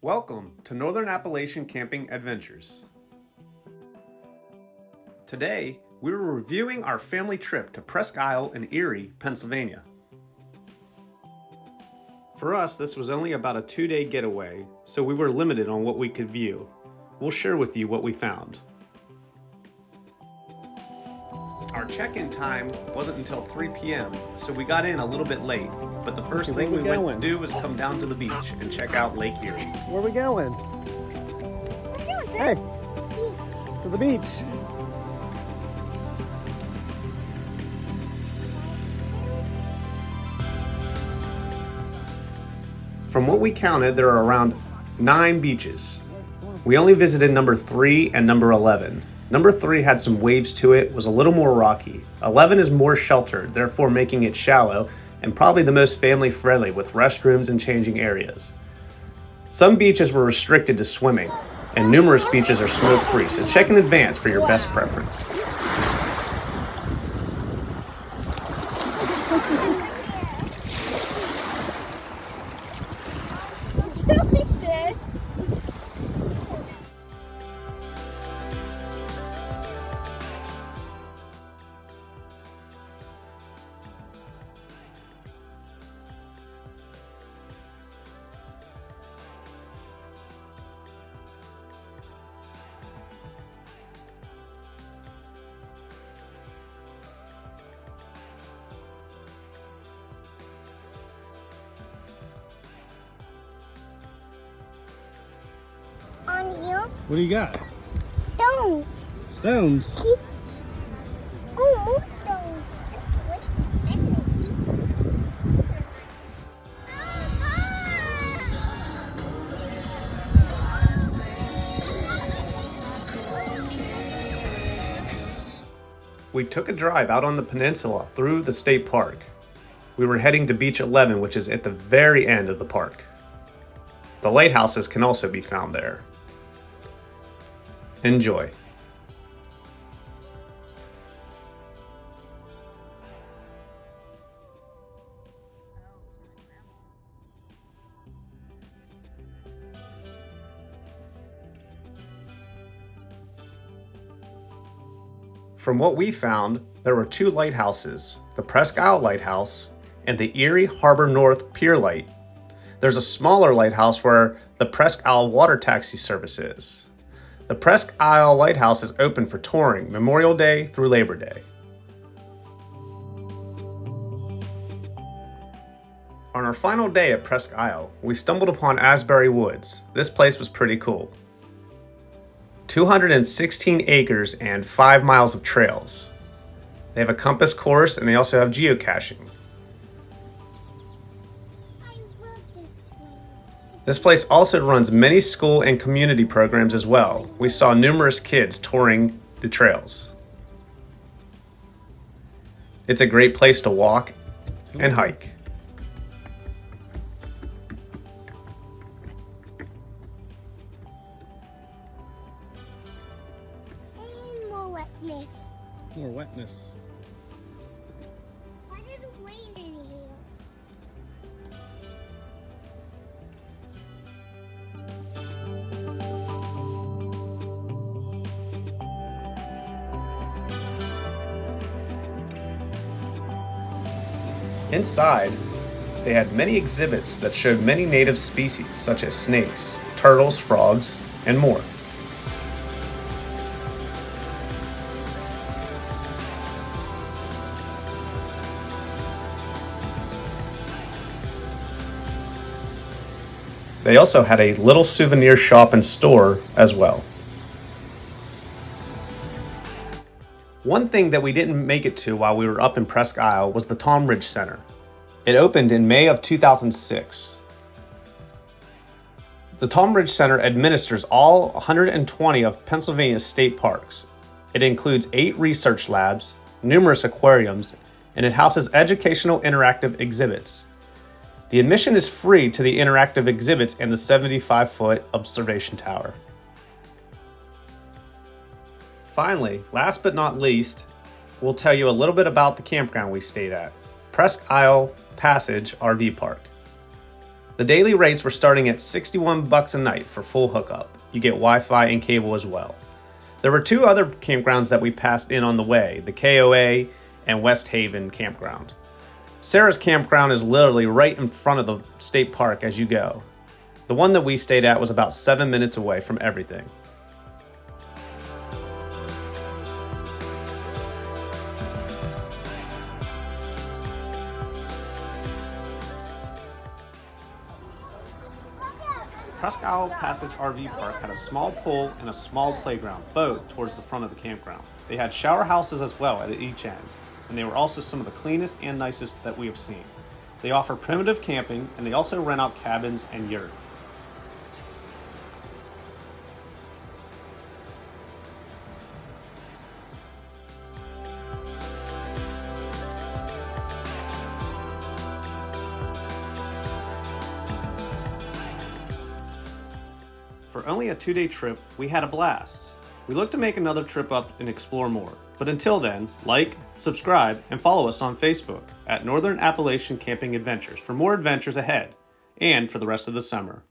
Welcome to Northern Appalachian Camping Adventures. Today, we are reviewing our family trip to Presque Isle in Erie, Pennsylvania. For us, this was only about a 2-day getaway, so we were limited on what we could view. We'll share with you what we found. Our check-in time wasn't until 3 p.m., so we got in a little bit late, but the first thing we went to do was come down to the beach and check out Lake Erie. Where are we going? Where are we going, sis? Hey. Beach. To the beach. From what we counted, there are around 9 beaches. We only visited number 3 and number 11. Number 3 had some waves to it, was a little more rocky. 11 is more sheltered, therefore making it shallow, and probably the most family friendly with restrooms and changing areas. Some beaches were restricted to swimming, and numerous beaches are smoke free, so check in advance for your best preference. Chili, sis. On you, What do you got? stones. Stones. Oh, more stones. We took a drive out on the peninsula through the state park. We were heading to Beach 11, which is at the very end of the park. The lighthouses can also be found there. Enjoy. From what we found, there were 2 lighthouses, the Presque Isle Lighthouse and the Erie Harbor North Pier Light. There's a smaller lighthouse where the Presque Isle water taxi service is. The Presque Isle Lighthouse is open for touring Memorial Day through Labor Day. On our final day at Presque Isle, we stumbled upon Sbury Woods. This place was pretty cool. 216 acres and 5 miles of trails. They have a compass course and they also have geocaching. This place also runs many school and community programs as well. We saw numerous kids touring the trails. It's a great place to walk and hike. And more wetness. More wetness. Why did it rain in here? Inside, they had many exhibits that showed many native species such as snakes, turtles, frogs, and more. They also had a little souvenir shop and store as well. One thing that we didn't make it to while we were up in Presque Isle was the Tom Ridge Center. It opened in May of 2006. The Tom Ridge Center administers all 120 of Pennsylvania's state parks. It includes 8 research labs, numerous aquariums, and it houses educational interactive exhibits. The admission is free to the interactive exhibits and the 75-foot observation tower. Finally, last but not least, we'll tell you a little bit about the campground we stayed at, Presque Isle Passage RV Park. The daily rates were starting at $61 a night for full hookup. You get Wi-Fi and cable as well. There were two other campgrounds that we passed in on the way, the KOA and West Haven Campground. Sarah's campground is literally right in front of the state park as you go. The one that we stayed at was about 7 minutes away from everything. Presque Isle Passage RV Park had a small pool and a small playground, both towards the front of the campground. They had shower houses as well at each end, and they were also some of the cleanest and nicest that we have seen. They offer primitive camping, and they also rent out cabins and yurt. For only a 2-day trip, we had a blast. We look to make another trip up and explore more. But until then, like, subscribe, and follow us on Facebook at Northern Appalachian Camping Adventures for more adventures ahead and for the rest of the summer.